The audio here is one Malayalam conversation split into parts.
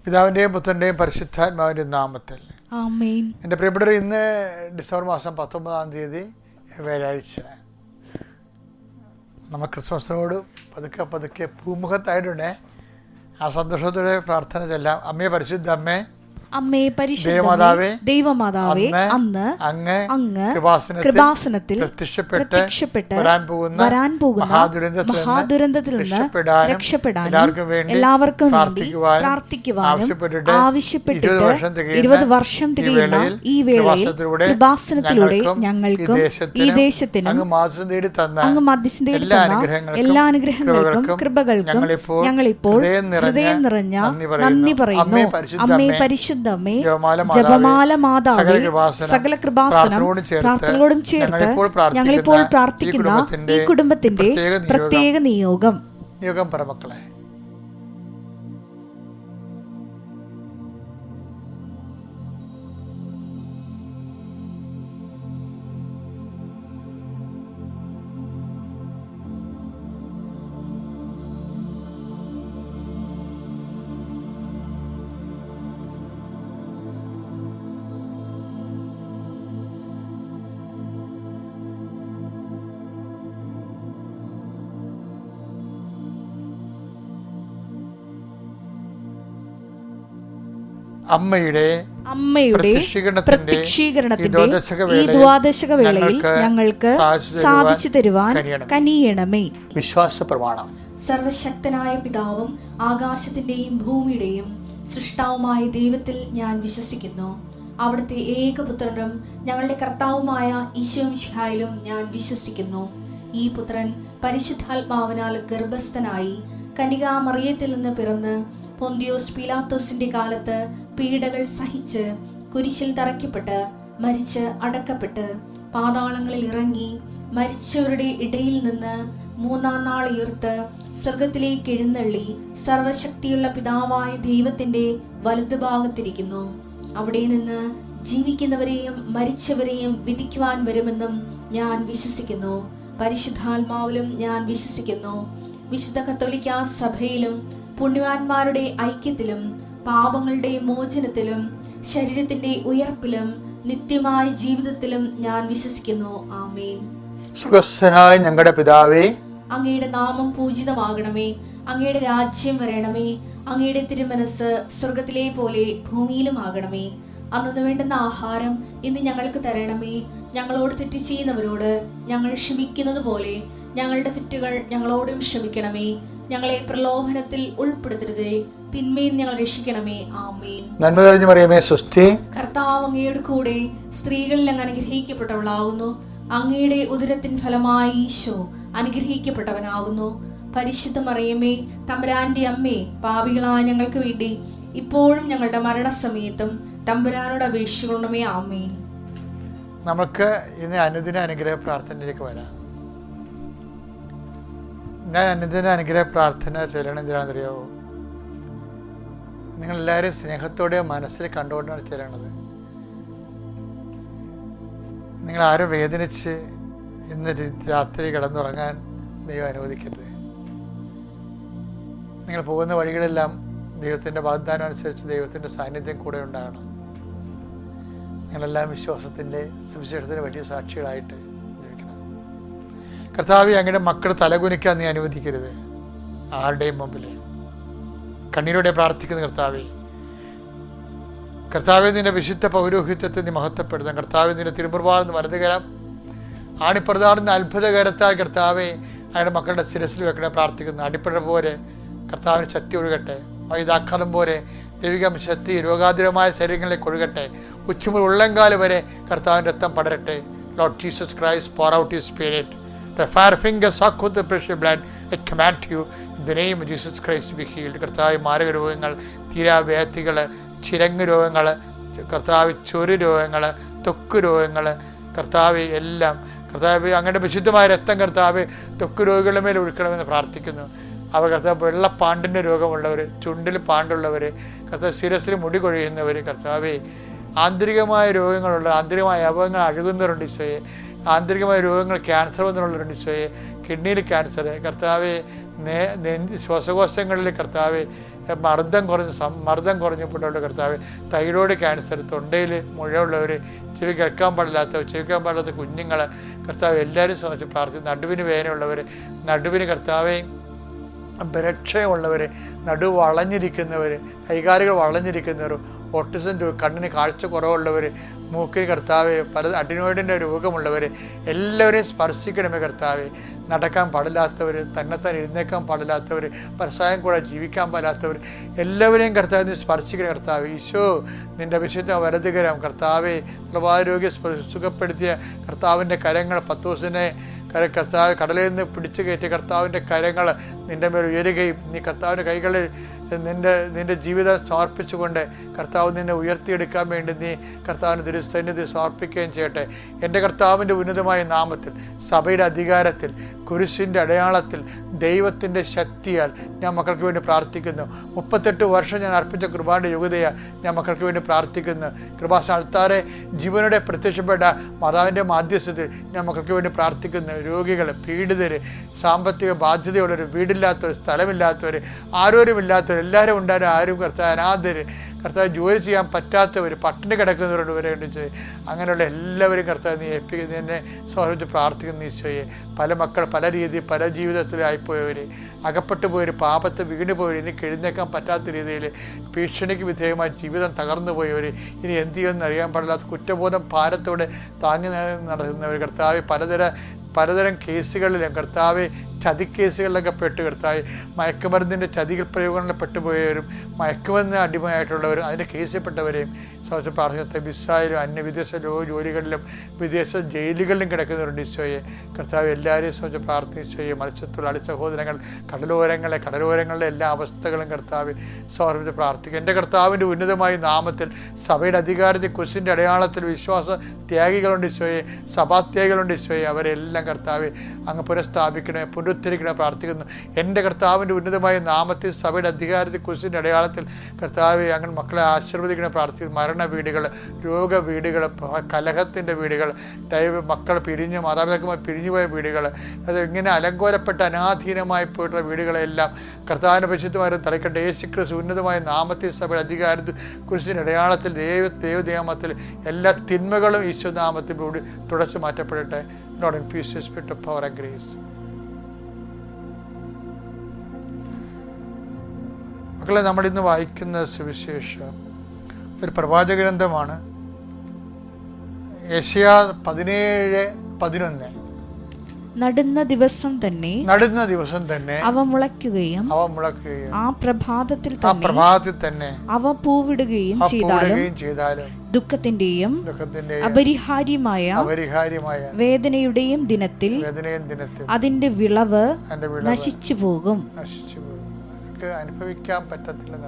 പിതാവിൻ്റെയും പുത്രൻ്റെയും പരിശുദ്ധാത്മാവിൻ്റെയും നാമത്തിൽ ആമേൻ. എൻ്റെ പ്രിയപ്പെട്ടവർ, ഇന്ന് ഡിസംബർ മാസം 19 വ്യാഴാഴ്ച. നമ്മൾ ക്രിസ്മസിനോട് പതുക്കെ പൂമുഖത്തായിട്ടുണ്ടേ. ആ സന്തോഷത്തോടെ പ്രാർത്ഥന ചെല്ലാം. അമ്മേ, പരിശുദ്ധ അമ്മേ, അമ്മേ പരിശുദ്ധ ദൈവമാതാവേ, അന്ന് അങ്ങ് കൃപാസനത്തിൽ പ്രത്യക്ഷപ്പെട്ട് വരാൻ പോകുന്ന മഹാദുരന്തത്തിൽ നിന്ന് രക്ഷപ്പെടാനും എല്ലാവർക്കും വേണ്ടി പ്രാർത്ഥിക്കുവാനും ആവശ്യപ്പെട്ടിട്ട് 20 വർഷം തികയുന്ന ഈ വേളയിൽ കൃപാസനത്തിലൂടെ ഞങ്ങൾക്കും ഈ ദേശത്തിനും അങ്ങ് മധ്യസ്ഥം തേടി തന്ന എല്ലാ അനുഗ്രഹങ്ങൾക്കും കൃപകൾക്കും ഞങ്ങളിപ്പോൾ ഹൃദയം നിറഞ്ഞ നന്ദി പറയുന്നു. അമ്മേ പരിശുദ്ധ ജപമാല മാതാവേ, സകല കൃപാസനം പ്രാർത്ഥനകളോടും ചേർത്ത് ഞങ്ങളിപ്പോൾ പ്രാർത്ഥിക്കുന്ന ഈ കുടുംബത്തിന്റെ പ്രത്യേക നിയോഗം പരമക്കളെ. അമ്മയുടെ പ്രത്യക്ഷീകരണത്തിന്റെ ഈ ദ്വാദശക വേളയിൽ ഞങ്ങൾക്ക് സാധിച്ചു തരുവാൻ കനിയണമേ. വിശ്വാസ പ്രമാണം. സർവശക്തനായ പിതാവും ആകാശത്തിന്റെയും ഭൂമിയുടെയും സൃഷ്ടാവുമായ ദൈവത്തിൽ ഞാൻ വിശ്വസിക്കുന്നു. അവിടുത്തെ ഏകപുത്രനും ഞങ്ങളുടെ കർത്താവുമായ ഈശോമിശിഹായിലും ഞാൻ വിശ്വസിക്കുന്നു. ഈ പുത്രൻ പരിശുദ്ധാത്മാവിനാൽ ഗർഭസ്ഥനായി കന്യകാമറിയത്തിൽ നിന്ന് പിറന്ന് പൊന്തിയോസ് പീലാത്തോസിന്റെ കാലത്ത് പീഡകൾ സഹിച്ച് കുരിശിൽ തറയ്ക്കപ്പെട്ട് മരിച്ച് അടക്കപ്പെട്ട് പാതാളങ്ങളിൽ ഇറങ്ങി മരിച്ചവരുടെ ഇടയിൽ നിന്ന് 3-ാം നാൾ ഉയർത്ത് സ്വർഗത്തിലേക്ക് എഴുന്നള്ളി സർവശക്തിയുള്ള പിതാവായ ദൈവത്തിന്റെ വലതുഭാഗത്തിരിക്കുന്നു. അവിടെ നിന്ന് ജീവിക്കുന്നവരെയും മരിച്ചവരെയും വിധിക്കുവാൻ വരുമെന്നും ഞാൻ വിശ്വസിക്കുന്നു. പരിശുദ്ധാത്മാവിലും ഞാൻ വിശ്വസിക്കുന്നു. വിശുദ്ധ കത്തോലിക്കാ സഭയിലും പുണ്യവാന്മാരുടെ ഐക്യത്തിലും പാപങ്ങളുടെ മോചനത്തിലും ശരീരത്തിന്റെ ഉയർപ്പിലും നിത്യമായ ജീവിതത്തിലും ഞാൻ വിശ്വസിക്കുന്നു. ആമേൻ. സ്വർഗ്ഗസ്ഥനായ ഞങ്ങളുടെ പിതാവേ, അങ്ങയുടെ നാമം പൂജിതമാകണമേ. അങ്ങയുടെ രാജ്യം വരണമേ. അങ്ങയുടെ തിരുമനസ് സ്വർഗത്തിലെ പോലെ ഭൂമിയിലും ആകണമേ. അന്നു വേണ്ടുന്ന ആഹാരം ഇന്ന് ഞങ്ങൾക്ക് തരണമേ. ഞങ്ങളോട് തെറ്റ് ചെയ്യുന്നവരോട് ഞങ്ങൾ ക്ഷമിക്കുന്നത് പോലെ ഞങ്ങളുടെ തെറ്റുകൾ ഞങ്ങളോടും ക്ഷമിക്കണമേ. ഞങ്ങളെ പ്രലോഭനത്തിൽ ഉൾപ്പെടുത്തരുതേ, തിന്മയിൽ ഞങ്ങൾ രക്ഷിക്കണമേ. ആമേൻ. നന്മ നിറഞ്ഞ മറിയമേ, സ്വസ്തി. കർത്താവ് അങ്ങയുടെ കൂടെ സ്ത്രീകളിൽ അങ്ങ് അനുഗ്രഹിക്കപ്പെട്ടവളാകുന്നു. അങ്ങയുടെ ഉദരത്തിൻ ഫലമായി ഈശോ അനുഗ്രഹിക്കപ്പെട്ടവനാകുന്നു. പരിശുദ്ധ മറിയമേ, തമ്പുരാന്റെ അമ്മേ, പാപികളായ ഞങ്ങൾക്ക് വേണ്ടി ഇപ്പോഴും ഞങ്ങളുടെ മരണസമയത്തും തമ്പുരാനോട് അപേക്ഷിക്കണമേ. ആമേൻ. നമുക്ക് ഇന്ന് അനുദിന അനുഗ്രഹ പ്രാർത്ഥനയിലേക്ക് വരാം. ഞാൻ അനുദിന അനുഗ്രഹ പ്രാർത്ഥന ചെല്ലണം. എന്തിനാണെന്നറിയാവോ? നിങ്ങളെല്ലാവരും സ്നേഹത്തോടെ മനസ്സിൽ കണ്ടുകൊണ്ടാണ് ചെല്ലണത്. നിങ്ങളാരും വേദനിച്ച് ഇന്ന് രാത്രി കിടന്നുറങ്ങാൻ ദൈവം അനുവദിക്കരുത്. നിങ്ങൾ പോകുന്ന വഴികളെല്ലാം ദൈവത്തിൻ്റെ വാഗ്ദാനം അനുസരിച്ച് ദൈവത്തിൻ്റെ സാന്നിധ്യം കൂടെ ഉണ്ടാകണം. നിങ്ങളെല്ലാം വിശ്വാസത്തിൻ്റെ സുവിശേഷത്തിൻ്റെ വലിയ സാക്ഷികളായിട്ട് ജീവിക്കണം. കർത്താവേ, അങ്ങയുടെ മക്കൾ തലകുനിക്കാൻ നീ അനുവദിക്കരുത്. ആരുടെയും മുമ്പിൽ കണ്ണീരോടെ പ്രാർത്ഥിക്കുന്ന കർത്താവേ, നിന്റെ വിശുദ്ധ പൗരോഹിത്യത്തെ നീ മഹത്വപ്പെടുത്താം. കർത്താവേ, നിന്റെ തിരുമുറുപാടുന്ന വലതുകരം ആണിപ്രതാടുന്ന അത്ഭുതകരത്താൽ കർത്താവേ അങ്ങയുടെ മക്കളുടെ ശിരസിൽ വെക്കണേ പ്രാർത്ഥിക്കുന്നു. അടിപ്പഴ പോലെ കർത്താവിന് ശക്തി ഒഴുകട്ടെ. വൈതാക്കാലം പോലെ ദൈവിക ശക്തി രോഗാതുരമായ ശരീരങ്ങളിലേക്ക് ഒഴുകട്ടെ. ഉച്ചമുതൽ ഉള്ളംകാല് വരെ കർത്താവിൻ്റെ രക്തം പടരട്ടെ. Lord Jesus Christ, pour out His Spirit. The fire fingers suck with the precious blood. I command you in the name of Jesus Christ be healed. കർത്താവ്, മാരക രോഗങ്ങൾ, തീരാവ്യാധികൾ, ചിരങ്ങ് രോഗങ്ങൾ, കർത്താവ് ചൊരു രോഗങ്ങൾ, ത്വക്ക് രോഗങ്ങൾ, കർത്താവ് എല്ലാം കർത്താവ് അങ്ങയുടെ വിശുദ്ധമായ രക്തം കർത്താവ് ത്വക്ക് രോഗികളുടെ മേൽ ഒഴുക്കണമെന്ന് പ്രാർത്ഥിക്കുന്നു. അവർ കർത്താവ് വെള്ളപ്പാണ്ടിൻ്റെ രോഗമുള്ളവർ, ചുണ്ടിൽ പാണ്ടുള്ളവർ, കർത്താവ് ശിരസിൽ മുടി കൊഴിയുന്നവർ, കർത്താവെ ആന്തരികമായ രോഗങ്ങളുള്ള, ആന്തരികമായ അവയവങ്ങൾ അഴുകുന്നവരുണ്ട് ഈശോയെ. ആന്തരികമായ രോഗങ്ങൾ, ക്യാൻസർ വന്നുള്ളവരുണ്ട് ഈശോയെ. കിഡ്നിയിൽ ക്യാൻസർ, കർത്താവെ ശ്വാസകോശങ്ങളിൽ കർത്താവ് മർദ്ദം കുറഞ്ഞപ്പോഴുള്ള കർത്താവ്, തൈറോയ്ഡ് ക്യാൻസർ, തൊണ്ടയിൽ മുഴയുള്ളവർ, ചെവി കേൾക്കാൻ പാടില്ലാത്ത കുഞ്ഞുങ്ങൾ കർത്താവ് എല്ലാവരും സംബന്ധിച്ച് പ്രാർത്ഥിക്കും. നടുവിന് വേദനയുള്ളവർ, നടുവിന് കർത്താവെ ബലക്ഷയമുള്ളവർ, നടു വളഞ്ഞിരിക്കുന്നവർ, കൈകാലുകൾ വളഞ്ഞിരിക്കുന്നവർ, ഓട്ടിസം, കണ്ണിന് കാഴ്ച കുറവുള്ളവർ, മൂക്കിന് കർത്താവ് അഡിനോയിഡിൻ്റെ രോഗമുള്ളവർ എല്ലാവരെയും സ്പർശിക്കണമേ കർത്താവ്. നടക്കാൻ പാടില്ലാത്തവർ, തന്നെത്താൻ എഴുന്നേക്കാൻ പാടില്ലാത്തവർ, പരസ്പരം കൂടെ ജീവിക്കാൻ പാടില്ലാത്തവർ എല്ലാവരെയും കർത്താവിനെ സ്പർശിക്കണം കർത്താവ്. ഈശോ നിൻ്റെ വിശുദ്ധ വലതുകരം കർത്താവെ പ്രഭാരോഗ്യ സുഖപ്പെടുത്തിയ കർത്താവിൻ്റെ കരങ്ങൾ, പത്തോസിനെ കർത്താവ് കടലിൽ നിന്ന് പിടിച്ചു കയറ്റിയ കർത്താവിൻ്റെ കരങ്ങൾ നിൻ്റെ മേൽ ഉയരുകയും നീ കർത്താവിൻ്റെ കൈകളിൽ നിൻ്റെ ജീവിതം സമർപ്പിച്ചുകൊണ്ട് കർത്താവ് നിന്നെ ഉയർത്തിയെടുക്കാൻ വേണ്ടി നീ കർത്താവിൻ്റെ തിരുസന്നിധി സമർപ്പിക്കുകയും ചെയ്യട്ടെ. എൻ്റെ കർത്താവിൻ്റെ ഉന്നതമായ നാമത്തിൽ, സഭയുടെ അധികാരത്തിൽ, കുരിശിൻ്റെ അടയാളത്തിൽ, ദൈവത്തിൻ്റെ ശക്തിയാൽ ഞാൻ മക്കൾക്ക് വേണ്ടി പ്രാർത്ഥിക്കുന്നു. 38 വർഷം ഞാൻ അർപ്പിച്ച കൃപാന്റെ യോഗ്യതയാൽ ഞാൻ മക്കൾക്ക് വേണ്ടി പ്രാർത്ഥിക്കുന്നു. കൃപാസ്ഥാനത്താറെ ജീവനോടെ പ്രത്യക്ഷപ്പെട്ട മാതാവിൻ്റെ മാധ്യസ്ഥതയിൽ ഞാൻ മക്കൾക്ക് വേണ്ടി പ്രാർത്ഥിക്കുന്നു. രോഗികൾ, പീഡിതർ, സാമ്പത്തിക ബാധ്യതയുള്ളവർ, വീടില്ലാത്തവർ, സ്ഥലമില്ലാത്തവർ, ആരോരുമില്ലാത്തവർ എല്ലാവരും ഉണ്ടായിരുന്നു. ആരും കർത്താവ് അനാഥർ, കർത്താവ് ജോലി ചെയ്യാൻ പറ്റാത്തവർ, പട്ടിണി കിടക്കുന്നവരോട് വരെ ഉണ്ട്. അങ്ങനെയുള്ള എല്ലാവരും കർത്താവ് നീ എന്നെ സമർപ്പിച്ച് പ്രാർത്ഥിക്കുന്ന ഈശോയെ. പല മക്കൾ പല രീതിയിൽ പല ജീവിതത്തിലായിപ്പോയവർ, അകപ്പെട്ടു പോയവർ, പാപത്ത് വീണ് പോയവർ, എനിക്ക് എഴുന്നേക്കാൻ പറ്റാത്ത രീതിയിൽ ഭീഷണിക്ക് വിധേയമായി ജീവിതം തകർന്നു പോയവർ, ഇനി എന്ത് ചെയ്യുമെന്ന് അറിയാൻ പാടില്ലാത്ത കുറ്റബോധം ഭാരത്തോടെ താങ്ങി നടത്തുന്നവർ കർത്താവ്, പലതരം കേസുകളിലും കർത്താവ് ചതിക്കേസുകളിലൊക്കെ പെട്ട് കർത്താവ്, മയക്കുമരുന്നിൻ്റെ ചതികൾ പ്രയോഗങ്ങളിൽ പെട്ടുപോയവരും, മയക്കുമരുന്ന് അടിമയായിട്ടുള്ളവരും, അതിൻ്റെ കേസിൽപ്പെട്ടവരെയും സംബന്ധിച്ച് പ്രാർത്ഥിക്കുന്ന വിസായാലും അന്യവിദേശ ജോലികളിലും വിദേശ ജയിലുകളിലും കിടക്കുന്നവരുണ്ട് ഈശോയെ. കർത്താവ് എല്ലാവരെയും സംബന്ധിച്ച് പ്രാർത്ഥിച്ചോയെ. മത്സ്യത്തൊഴിലാളി സഹോദരങ്ങൾ, കടലോരങ്ങളിലെ എല്ലാ അവസ്ഥകളും കർത്താവ് സമർപ്പിച്ച് പ്രാർത്ഥിക്കുക. എൻ്റെ കർത്താവിൻ്റെ ഉന്നതമായ നാമത്തിൽ, സഭയുടെ അധികാരത്തിൽ, കുരിശിൻ്റെ അടയാളത്തിൽ വിശ്വാസ ത്യാഗികളുണ്ട് ഈശോയെ, സഭാത്യാഗികളുണ്ട് ഈശോയെ. അവരെല്ലാം കർത്താവ് അങ്ങ് പുനഃസ്ഥാപിക്കണേ, പുനരുദ്ധരിക്കണേ പ്രാർത്ഥിക്കുന്നു. എൻ്റെ കർത്താവിൻ്റെ ഉന്നതമായ നാമത്തിൽ, സഭയുടെ അധികാരത്തിൽ, കുരിശിൻ്റെ അടയാളത്തിൽ കർത്താവ് അങ്ങനെ മക്കളെ ആശീർവദിക്കണേ പ്രാർത്ഥിക്കുന്നു. മരണ വീടുകൾ, രോഗവീടുകൾ, കലഹത്തിൻ്റെ വീടുകൾ, മക്കൾ പിരിഞ്ഞ് മാതാപിതാക്കന്മാർ പിരിഞ്ഞുപോയ വീടുകൾ, അത് ഇങ്ങനെ അലങ്കോലപ്പെട്ട അനാധീനമായി പോയിട്ടുള്ള വീടുകളെല്ലാം കർത്താവിൻ്റെ പരിശുദ്ധമായ തലക്കെട്ട് യേശുക്രിസ്തു ഉന്നതമായ നാമത്തിൽ, സഭയുടെ അധികാരത്തിൽ, കുരിശിൻ്റെ അടയാളത്തിൽ, ദൈവനാമത്തിൽ എല്ലാ തിന്മകളും ഈശോനാമത്തിൽ കൂടി തുടച്ചു മാറ്റപ്പെടട്ടെ. Lord, in peace, spirit of power and grace. മക്കളെ, നമ്മളിന്ന് വായിക്കുന്ന സുവിശേഷം ഒരു പ്രവാചകഗ്രന്ഥമാണ്. യെശയ്യാ 17:11. നടുന്ന ദിവസം തന്നെ അവ മുളയ്ക്കുകയും ആ പ്രഭാതത്തിൽ തന്നെ അവ പൂവിടുകയും ചെയ്താലും ദുഃഖത്തിന്റെയും അപരിഹാര്യമായ വേദനയുടെയും ദിനത്തിൽ അതിന്റെ വിളവ് നശിച്ചു പോകും. അനുഭവിക്കാൻ പറ്റത്തില്ല.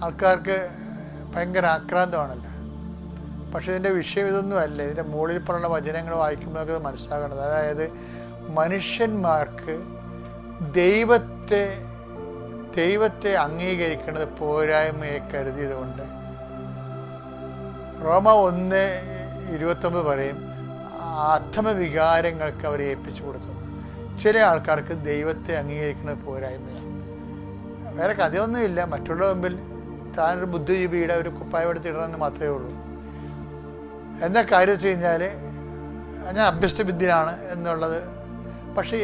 ആൾക്കാർക്ക് ഭയങ്കര ആക്രാന്തമാണല്ലോ. പക്ഷെ ഇതിൻ്റെ വിഷയം ഇതൊന്നുമല്ല. ഇതിൻ്റെ മുകളിൽ പറഞ്ഞ വചനങ്ങൾ വായിക്കുമ്പോൾ നമുക്ക് മനസ്സിലാകേണ്ടത്, അതായത് മനുഷ്യന്മാർക്ക് ദൈവത്തെ അംഗീകരിക്കുന്നത് പോരായ്മയെ കരുതിയത് കൊണ്ട് റോമ 1:29 പറയും, ആത്മവികാരങ്ങൾക്ക് അവരെ ഏൽപ്പിച്ചു കൊടുത്തത്. ചില ആൾക്കാർക്ക് ദൈവത്തെ അംഗീകരിക്കുന്നത് പോരായ്മയാണ്. വേറെ കഥയൊന്നുമില്ല. മറ്റുള്ള മുമ്പിൽ താനൊരു ബുദ്ധിജീവിയുടെ ഒരു കുപ്പായം എടുത്തിടണമെന്ന് മാത്രമേ ഉള്ളൂ. എന്താ കാര്യം വെച്ച് കഴിഞ്ഞാൽ ഞാൻ അഭ്യസ്തവിദ്യനാണ് എന്നുള്ളത്. പക്ഷേ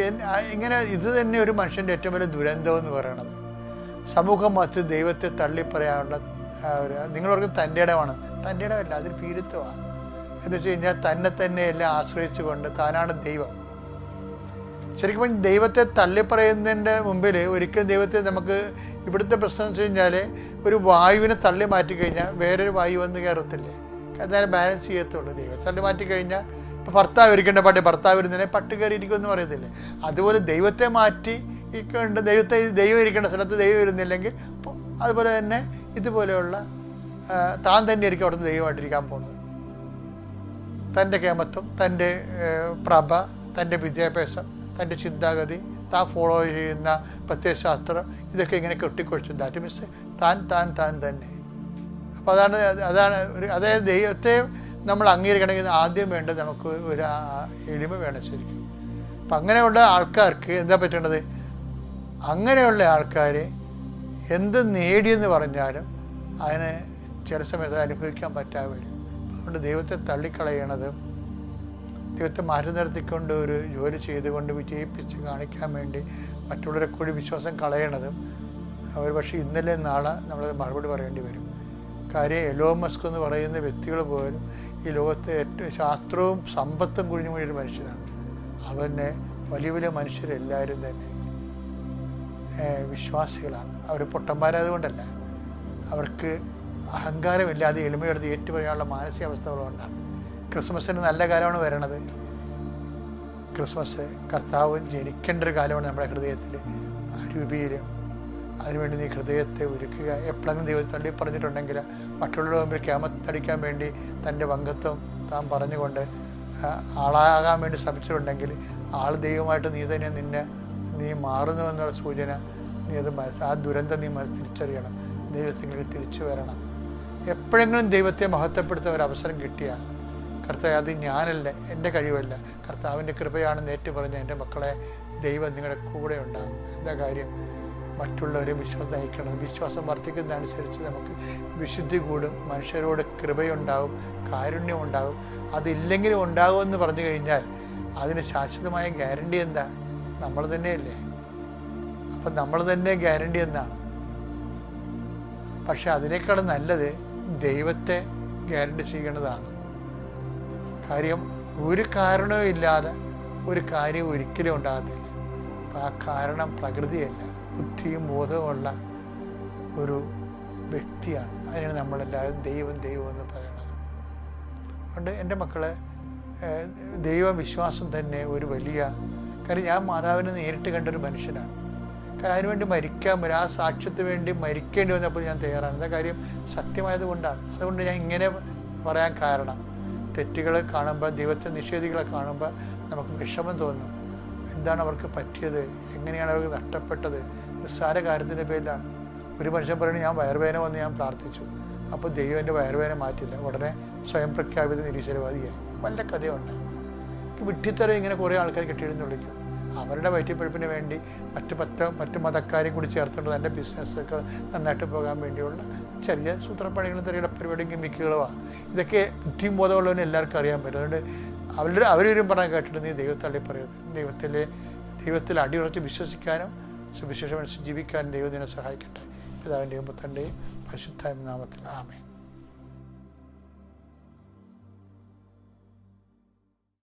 ഇങ്ങനെ ഇത് തന്നെ ഒരു മനുഷ്യൻ്റെ ഏറ്റവും വലിയ ദുരന്തം എന്ന് പറയുന്നത്. സമൂഹം മറ്റ് ദൈവത്തെ തള്ളിപ്പറയാനുള്ള നിങ്ങളവർക്ക് തൻ്റെ ഇടമാണ്. തൻ്റെ ഇടമല്ല, അതൊരു ഭീരുത്വമാണ്. എന്ന് വെച്ച് കഴിഞ്ഞാൽ തന്നെ എല്ലാം ആശ്രയിച്ചു കൊണ്ട് താനാണ് ദൈവം. ശരിക്കും പറഞ്ഞാൽ ദൈവത്തെ തള്ളിപ്പറയുന്നതിൻ്റെ മുമ്പിൽ ഒരിക്കലും ദൈവത്തെ നമുക്ക് ഇവിടുത്തെ പ്രശ്നം വെച്ച് കഴിഞ്ഞാൽ ഒരു വായുവിനെ തള്ളി മാറ്റിക്കഴിഞ്ഞാൽ വേറൊരു വായു വന്ന് കയറത്തില്ലേ? എന്തായാലും ബാലൻസ് ചെയ്യത്തുള്ളൂ. ദൈവം തള്ളി മാറ്റിക്കഴിഞ്ഞാൽ ഇപ്പോൾ ഭർത്താവ് ഇരിക്കേണ്ട ഭർത്താവ് ഇരുന്നതിനെ പട്ട് കയറി ഇരിക്കുമെന്ന് പറയത്തില്ലേ? അതുപോലെ ദൈവത്തെ മാറ്റി ദൈവം ഇരിക്കേണ്ട സ്ഥലത്ത് ദൈവം ഇരുന്നില്ലെങ്കിൽ അതുപോലെ തന്നെ ഇതുപോലെയുള്ള താൻ തന്നെ ആയിരിക്കും അവിടുന്ന് ദൈവമായിട്ടിരിക്കാൻ പോകുന്നത്. തൻ്റെ കേമത്വം, തൻ്റെ പ്രഭ, തൻ്റെ വിദ്യാഭ്യാസം, തൻ്റെ ചിന്താഗതി, താൻ ഫോളോ ചെയ്യുന്ന പ്രത്യയശാസ്ത്രം, ഇതൊക്കെ ഇങ്ങനെ കെട്ടിക്കൊഴിച്ചു. ദാറ്റ് മീൻസ് താൻ തന്നെ. അപ്പോൾ അതാണ് അതായത് ദൈവത്തെ നമ്മൾ അംഗീകരിക്കണമെങ്കിൽ ആദ്യം വേണ്ടത് നമുക്ക് ഒരു എളിമ വേണം. ശരിക്കും അപ്പം അങ്ങനെയുള്ള ആൾക്കാർക്ക് എന്താ പറ്റേണ്ടത്? അങ്ങനെയുള്ള ആൾക്കാർ എന്ത് നേടിയെന്ന് പറഞ്ഞാലും അതിന് ചില സമയത്ത് അനുഭവിക്കാൻ പറ്റാതെ വരും. അതുകൊണ്ട് ദൈവത്തെ തള്ളിക്കളയണതും ദൈവത്തെ മാറ്റി നിർത്തിക്കൊണ്ട് ഒരു ജോലി ചെയ്തുകൊണ്ട് വിജയിപ്പിച്ച് കാണിക്കാൻ വേണ്ടി മറ്റുള്ളവരെ കൂടി വിശ്വാസം കളയണതും ഒരു പക്ഷേ ഇന്നലെ നാളെ നമ്മൾ മറുപടി പറയേണ്ടി വരും. കാര്യം എലോൺ മസ്ക് എന്ന് പറയുന്ന വ്യക്തികൾ പോലും ഈ ലോകത്തെ ഏറ്റവും ശാസ്ത്രവും സമ്പത്തും കുഴിഞ്ഞു കൂടിയൊരു മനുഷ്യനാണ്. അവന് വലിയ വലിയ മനുഷ്യരെല്ലാവരും തന്നെ വിശ്വാസികളാണ്. അവർ പൊട്ടന്മാരായതുകൊണ്ടല്ല, അവർക്ക് അഹങ്കാരമില്ലാതെ എളിമയെടുത്ത് ഏറ്റുപറയാനുള്ള മാനസികാവസ്ഥകളുകൊണ്ടാണ്. ക്രിസ്മസിന് നല്ല കാലമാണ് വരണത്. ക്രിസ്മസ് കർത്താവ് ജനിക്കേണ്ട ഒരു കാലമാണ് നമ്മുടെ ഹൃദയത്തിൽ രൂപീകരം. അതിനുവേണ്ടി നീ ഹൃദയത്തെ ഒരുക്കുക. എപ്പോഴെങ്കിലും ദൈവം തള്ളി പറഞ്ഞിട്ടുണ്ടെങ്കിൽ മറ്റുള്ളവരുടെ മുമ്പിൽ ക്യാമത്തടിക്കാൻ വേണ്ടി തൻ്റെ വംഗത്വം താൻ പറഞ്ഞുകൊണ്ട് ആളാകാൻ വേണ്ടി ശ്രമിച്ചിട്ടുണ്ടെങ്കിൽ ആൾ ദൈവമായിട്ട് നീ തന്നെ നീ മാറുന്നു എന്നുള്ള സൂചന നീ അത് ആ ദുരന്തം നീ തിരിച്ചറിയണം. ദൈവത്തിലേക്ക് തിരിച്ചു വരണം. എപ്പോഴെങ്കിലും ദൈവത്തെ മഹത്വപ്പെടുത്താൻ ഒരു അവസരം കിട്ടിയാൽ കർത്താവ് അത് ഞാനല്ല, എൻ്റെ കഴിവല്ല, കർത്താവിൻ്റെ കൃപയാണെന്ന് ഏറ്റു പറഞ്ഞ എൻ്റെ മക്കളെ ദൈവം നിങ്ങളുടെ കൂടെ ഉണ്ടാകും. എന്താ കാര്യം? മറ്റുള്ളവരെ വിശ്വാസം നയിക്കണം. വിശ്വാസം വർദ്ധിക്കുന്നതനുസരിച്ച് നമുക്ക് വിശുദ്ധി കൂടും, മനുഷ്യരോട് കൃപയുണ്ടാവും, കാരുണ്യം ഉണ്ടാകും. അതില്ലെങ്കിലും ഉണ്ടാകുമെന്ന് പറഞ്ഞു കഴിഞ്ഞാൽ അതിന് ശാശ്വതമായ ഗ്യാരണ്ടി എന്താ? നമ്മൾ തന്നെയല്ലേ. അപ്പം നമ്മൾ തന്നെ ഗ്യാരണ്ടി എന്നാണ്. പക്ഷെ അതിനേക്കാൾ നല്ലത് ദൈവത്തെ ഗ്യാരണ്ടി ചെയ്യേണ്ടതാണ്. കാര്യം ഒരു കാരണവും ഇല്ലാതെ ഒരു കാര്യം ഒരിക്കലും ഉണ്ടാകത്തില്ല. അപ്പം ആ കാരണം പ്രകൃതിയല്ല, ബുദ്ധിയും ബോധവുമുള്ള ഒരു വ്യക്തിയാണ്. അതിനാണ് നമ്മളെല്ലാവരും ദൈവം ദൈവം എന്ന് പറയണത്. അതുകൊണ്ട് എൻ്റെ മക്കളെ ദൈവവിശ്വാസം തന്നെ ഒരു വലിയ കാര്യം. ഞാൻ മാതാവിനെ നേരിട്ട് കണ്ടൊരു മനുഷ്യനാണ്. കാരണം അതിനുവേണ്ടി മരിക്കാൻ വരും, ആ സാക്ഷ്യത്തിന് വേണ്ടി മരിക്കേണ്ടി വന്നപ്പോൾ ഞാൻ തയ്യാറാണ്. എന്താ കാര്യം? സത്യമായത് കൊണ്ടാണ്. അതുകൊണ്ട് ഞാൻ ഇങ്ങനെ പറയാൻ കാരണം, തെറ്റുകൾ കാണുമ്പോൾ, ദൈവത്തെ നിഷേധികളെ കാണുമ്പോൾ നമുക്ക് വിഷമം തോന്നും. എന്താണ് അവർക്ക് പറ്റിയത്? എങ്ങനെയാണ് അവർക്ക് നഷ്ടപ്പെട്ടത്? നിസ്സാര കാര്യത്തിൻ്റെ പേരിലാണ്. ഒരു മനുഷ്യൻ പറയുന്നത് ഞാൻ വയറുവേദന വന്ന് ഞാൻ പ്രാർത്ഥിച്ചു, അപ്പോൾ ദൈവം എൻ്റെ വയറുവേദന മാറ്റില്ല, ഉടനെ സ്വയം പ്രഖ്യാപിത നിരീശ്വരവാദിയായി. വല്ല കഥയുണ്ട്. വിഡ്ഢിത്തരം ഇങ്ങനെ കുറേ ആൾക്കാർ കെട്ടിയെടുന്ന് വിളിക്കും. അവരുടെ വയറ്റിപ്പഴുപ്പിന് വേണ്ടി മറ്റു മതക്കാരെയും കൂടി ചേർത്തുകൊണ്ട് തൻ്റെ ബിസിനസ്സൊക്കെ നന്നായിട്ട് പോകാൻ വേണ്ടിയുള്ള ചെറിയ സൂത്രപ്പണികളും ചെറിയ പരിപാടിയും ഗിമ്മിക്കുകളുമാണ്. ഇതൊക്കെ ബുദ്ധിയും ബോധമുള്ളവന് എല്ലാവർക്കും അറിയാൻ പറ്റും. അതുകൊണ്ട് അവരും പറഞ്ഞാൽ കേട്ടിട്ട് നീ ദൈവത്തള്ളി പറയരുത്. ദൈവത്തിൽ അടിയുറച്ച് വിശ്വസിക്കാനും സുവിശേഷം ജീവിക്കാനും ദൈവം നിന്നെ സഹായിക്കട്ടെ. പിതാവിൻ്റെയും പുത്രൻ്റെയും പരിശുദ്ധാത്മാവിന്റെ നാമത്തിൽ ആമേൻ.